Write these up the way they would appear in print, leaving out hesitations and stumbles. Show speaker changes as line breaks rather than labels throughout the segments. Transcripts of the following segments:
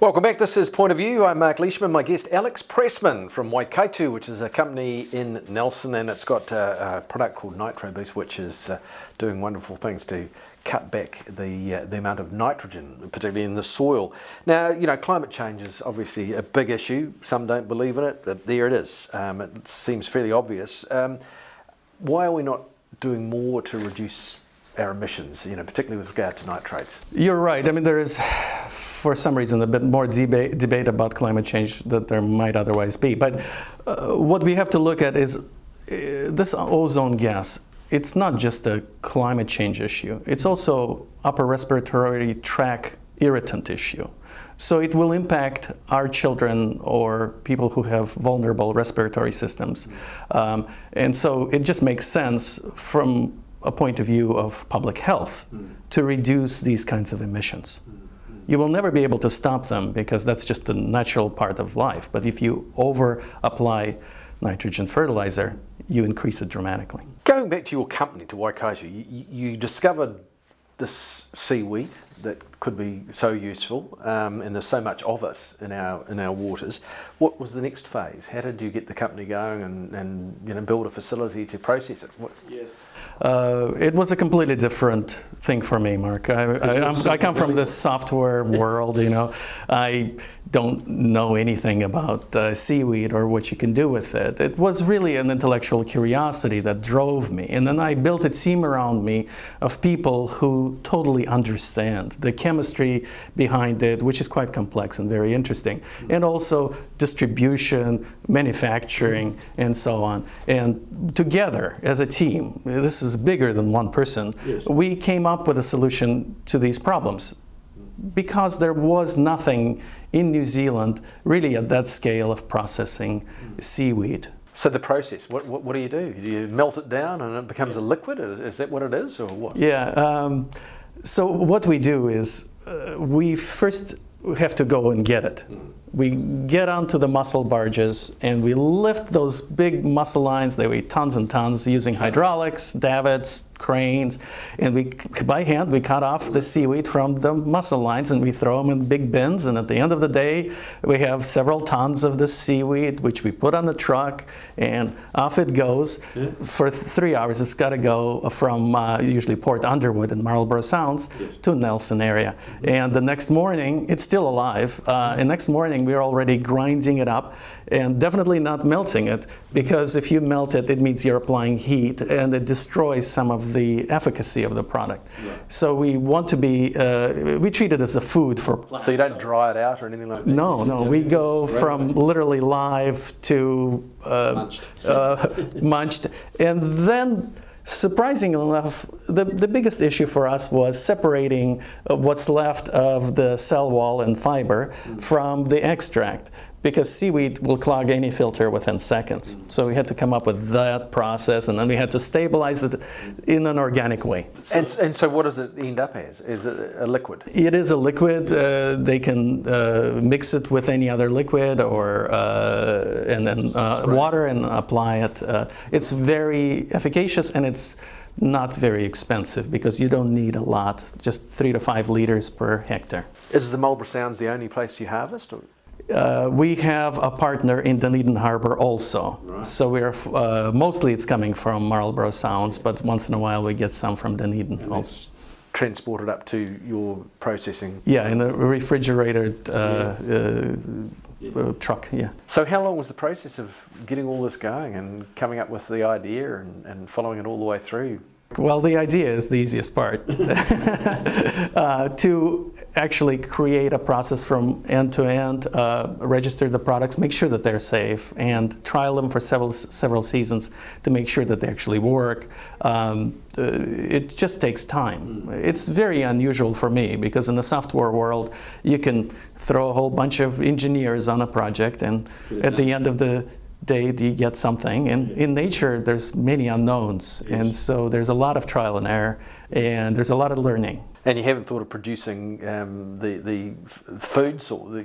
Welcome back. This is Point of View. I'm Mark Leishman. My guest, Alex Pressman from Waikato, which is a company in Nelson, and it's got a product called Nitrates, which is doing wonderful things to cut back the amount of nitrogen, particularly in the soil. Now, you know, climate change is obviously a big issue. Some don't believe in it, but there it is. It seems fairly obvious. Why are we not doing more to reduce our emissions, you know, particularly with regard to nitrates?
You're right. I mean, there is, for some reason, a bit more debate about climate change than there might otherwise be. But what we have to look at is this ozone gas. It's not just a climate change issue. It's also upper respiratory tract irritant issue. So it will impact our children or people who have vulnerable respiratory systems. And so it just makes sense from a point of view of public health to reduce these kinds of emissions. You will never be able to stop them because that's just the natural part of life. But if you over-apply nitrogen fertilizer, you increase it dramatically.
Going back to your company, to Waikato, you discovered this seaweed that could be so useful, and there's so much of it in our waters. What was the next phase? How did you get the company going and you know, build a facility to process it?
Yes. It was a completely different thing for me, Mark. I come from this software world, you know. I don't know anything about seaweed or what you can do with it. It was really an intellectual curiosity that drove me. And then I built a team around me of people who totally understand the chemistry behind it, which is quite complex and very interesting, and also distribution, manufacturing, and so on. And together, as a team, this is bigger than one person, yes, we came up with a solution to these problems. Because there was nothing in New Zealand really at that scale of processing seaweed.
So the process, what do? Do you melt it down and it becomes a liquid? Is that what it is, or what?
Yeah, so what we do is we first have to go and get it. We get onto the mussel barges and we lift those big mussel lines. They weigh tons and tons using hydraulics, davits, cranes, and by hand we cut off the seaweed from the mussel lines and we throw them in big bins, and at the end of the day we have several tons of this seaweed which we put on the truck and off it goes. Yeah. For 3 hours it's got to go from usually Port Underwood in Marlborough Sounds, yes, to Nelson area. And the next morning it's still alive, and next morning we're already grinding it up and definitely not melting it, because if you melt it, it means you're applying heat and it destroys some of the efficacy of the product. Right. So we want to be, we treat it as a food for plants.
So you don't dry it out or anything like that?
No, we go from literally live to munched. And then, surprisingly enough, the biggest issue for us was separating what's left of the cell wall and fiber from the extract, because seaweed will clog any filter within seconds. So we had to come up with that process, and then we had to stabilize it in an organic way.
And so what does it end up as? Is it a liquid?
It is a liquid. They can mix it with any other liquid, or and then water and apply it. It's very efficacious, and it's not very expensive because you don't need a lot, just 3 to 5 liters per hectare.
Is the Marlborough Sounds the only place you harvest? Or?
We have a partner in Dunedin Harbour also. Right. So we're mostly it's coming from Marlborough Sounds, but once in a while we get some from Dunedin and also.
Transported up to your processing?
Yeah, in a refrigerated truck, yeah.
So how long was the process of getting all this going and coming up with the idea and following it all the way through?
Well, the idea is the easiest part. To actually create a process from end to end, register the products, make sure that they're safe, and trial them for several seasons to make sure that they actually work. It just takes time. It's very unusual for me because in the software world, you can throw a whole bunch of engineers on a project, and at the end of the day you get something. And in nature there's many unknowns, and so there's a lot of trial and error, and there's a lot of learning.
And you haven't thought of producing the foods, or the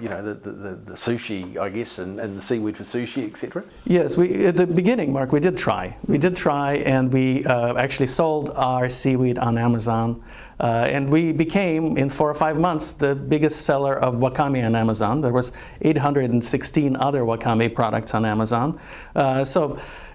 sushi, I guess, and the seaweed for sushi, etc.?
Yes, at the beginning, Mark, we did try. We did try, and we actually sold our seaweed on Amazon. And we became, in 4 or 5 months, the biggest seller of wakame on Amazon. There was 816 other wakame products on Amazon.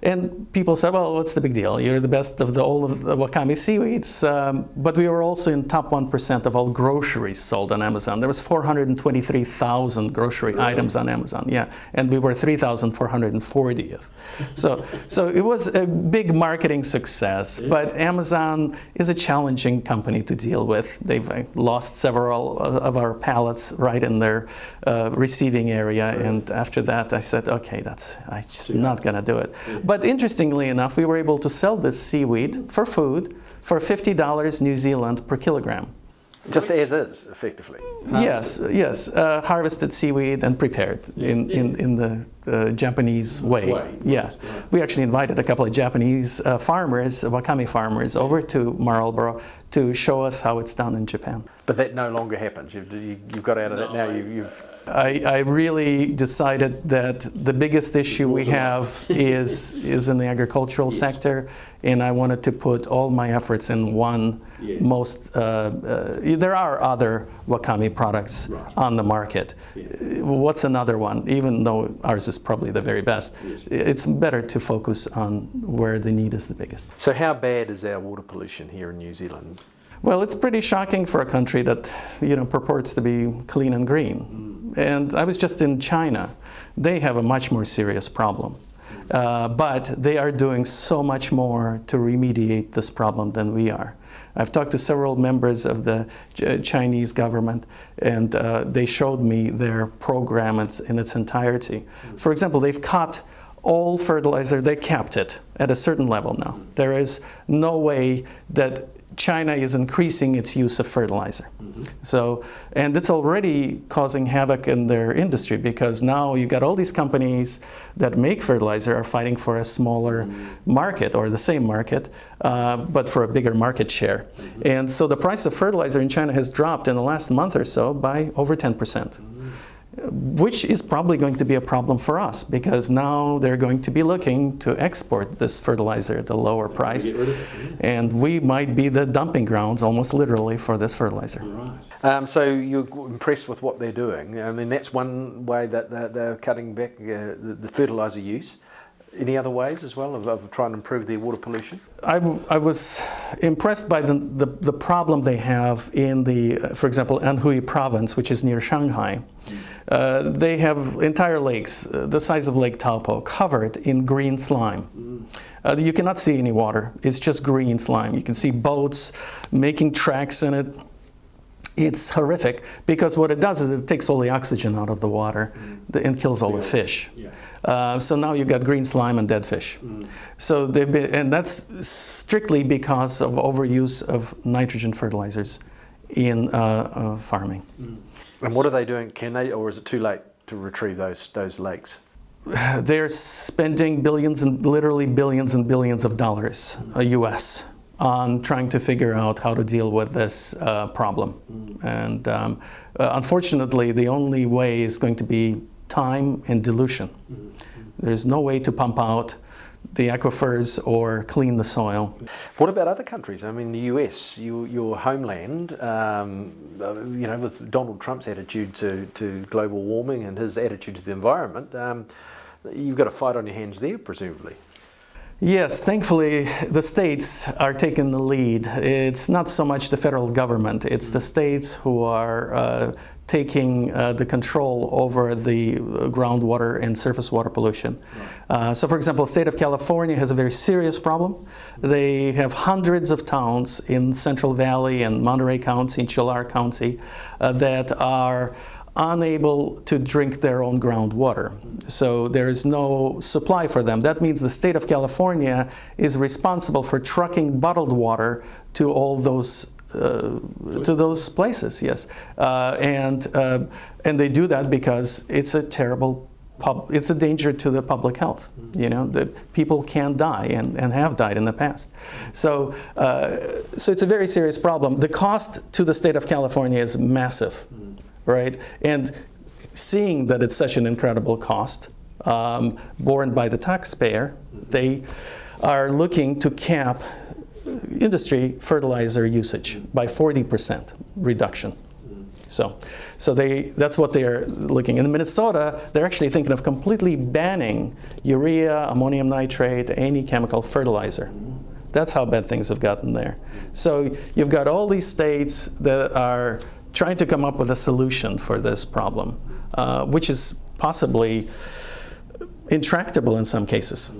And people said, well, what's the big deal? You're the best of all of the wakame seaweeds. But we were also in top 1% of all groceries sold on Amazon. There was 423,000 grocery items on Amazon, yeah. And we were 3,440th. So it was a big marketing success. But Amazon is a challenging company to deal with. They've lost several of our pallets right in their receiving area. And after that, I said, okay, I'm just not going to do it. But interestingly enough, we were able to sell this seaweed for food for $50 New Zealand per kilogram.
Just as is, effectively.
Yes. Harvested seaweed and prepared in the Japanese way. Yeah. We actually invited a couple of Japanese farmers, wakame farmers, over to Marlborough to show us how it's done in Japan.
But that no longer happens. You've got out of that now.
I really decided that the biggest issue we have is in the agricultural sector, and I wanted to put all my efforts in one. There are other wakame products on the market. What's another one? Even though ours is probably the very best, it's better to focus on where the need is the biggest.
So how bad is our water pollution here in New Zealand?
Well, it's pretty shocking for a country that purports to be clean and green. And I was just in China. They have a much more serious problem. But they are doing so much more to remediate this problem than we are. I've talked to several members of the Chinese government, and they showed me their program in its entirety. For example, they've cut all fertilizer. They capped it at a certain level now. There is no way that China is increasing its use of fertilizer. And it's already causing havoc in their industry, because now you got all these companies that make fertilizer are fighting for a smaller market, or the same market, but for a bigger market share. And so the price of fertilizer in China has dropped in the last month or so by over 10%. Which is probably going to be a problem for us, because now they're going to be looking to export this fertilizer at a lower price, and we might be the dumping grounds, almost literally, for this fertilizer.
So you're impressed with what they're doing. I mean, that's one way that they're cutting back the fertilizer use. Any other ways as well of trying to improve their water pollution?
I was impressed by the problem they have in for example, Anhui province, which is near Shanghai. They have entire lakes, the size of Lake Taupo, covered in green slime. You cannot see any water. It's just green slime. You can see boats making tracks in it. It's horrific, because what it does is it takes all the oxygen out of the water and kills all the fish. So now you've got green slime and dead fish. So and that's strictly because of overuse of nitrogen fertilizers in farming.
And what are they doing? Can they, or is it too late to retrieve those lakes?
They're spending billions and literally billions and billions of dollars, US, on trying to figure out how to deal with this problem. And unfortunately, the only way is going to be time and dilution. There's no way to pump out the aquifers or clean the soil.
What about other countries? I mean, the US, your homeland, with Donald Trump's attitude to global warming and his attitude to the environment, you've got a fight on your hands there, presumably.
Yes, thankfully the states are taking the lead. It's not so much the federal government, it's the states who are taking the control over the groundwater and surface water pollution. So for example, the state of California has a very serious problem. They have hundreds of towns in Central Valley and Monterey County, Insular County, that are unable to drink their own groundwater. So there is no supply for them. That means the state of California is responsible for trucking bottled water to all those places, yes. And they do that because it's a terrible it's a danger to the public health. You know, the people can die and have died in the past. So, so it's a very serious problem. The cost to the state of California is massive, right? And seeing that it's such an incredible cost, borne by the taxpayer, they are looking to cap industry fertilizer usage by 40% reduction. So that's what they're looking. In Minnesota, they're actually thinking of completely banning urea, ammonium nitrate, any chemical fertilizer. That's how bad things have gotten there. So you've got all these states that are trying to come up with a solution for this problem, which is possibly intractable in some cases.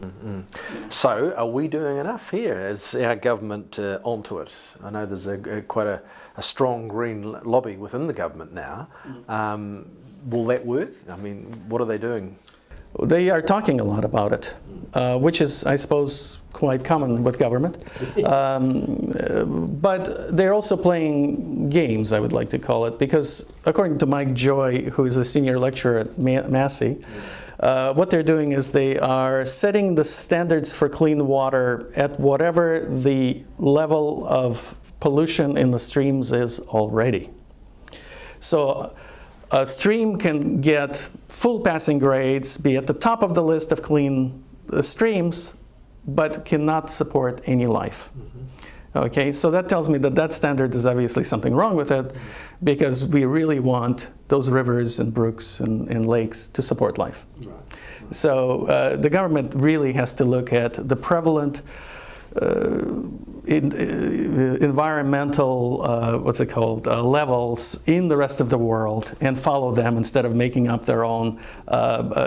So are we doing enough here? Is our government onto it? I know there's quite a strong green lobby within the government now. Will that work? I mean, what are they doing?
They are talking a lot about it, which is, I suppose, quite common with government. But they're also playing games, I would like to call it, because according to Mike Joy, who is a senior lecturer at Massey, what they're doing is they are setting the standards for clean water at whatever the level of pollution in the streams is already. So a stream can get full passing grades, be at the top of the list of clean streams, but cannot support any life. Okay, so that tells me that that standard is obviously something wrong with it, because we really want those rivers and brooks and lakes to support life. Right. So the government really has to look at the prevalent environmental, levels in the rest of the world and follow them instead of making up their own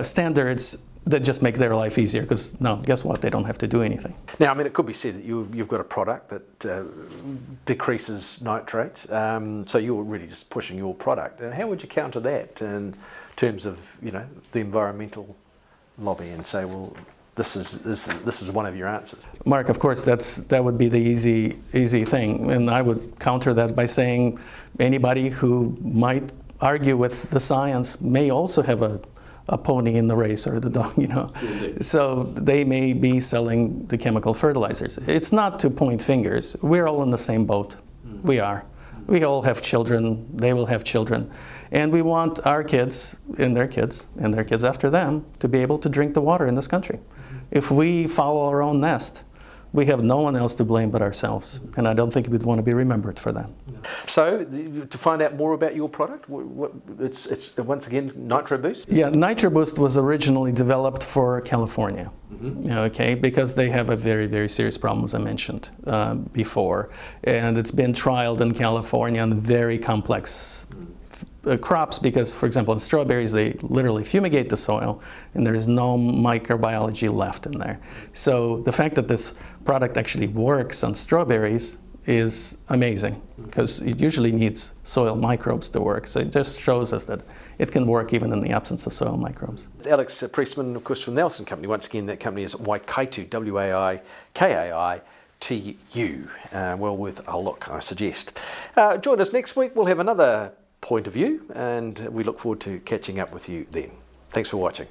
standards that just make their life easier, because now, guess what? They don't have to do anything.
Now, I mean, it could be said that you've got a product that decreases nitrates, so you're really just pushing your product. How would you counter that in terms of, you know, the environmental lobby and say, well, this is one of your answers?
Mark, of course, that would be the easy thing, and I would counter that by saying anybody who might argue with the science may also have a pony in the race, or the dog, you know. Indeed. So they may be selling the chemical fertilizers. It's not to point fingers. We're all in the same boat. We are. We all have children. They will have children. And we want our kids and their kids and their kids after them to be able to drink the water in this country. If we follow our own nest, we have no one else to blame but ourselves. And I don't think we'd want to be remembered for that.
So, to find out more about your product, it's once again Nitro Boost?
Yeah, Nitro Boost was originally developed for California, okay, because they have a very, very serious problem, as I mentioned before. And it's been trialed in California on very complex crops because, for example, in strawberries, they literally fumigate the soil and there is no microbiology left in there. So the fact that this product actually works on strawberries is amazing, because it usually needs soil microbes to work. So it just shows us that it can work even in the absence of soil microbes.
Alex Pressman, of course, from the Nelson Company. Once again, that company is Waikaitu, W-A-I-K-A-I-T-U. Well worth a look, I suggest. Join us next week. We'll have another point of view, and we look forward to catching up with you then. Thanks for watching.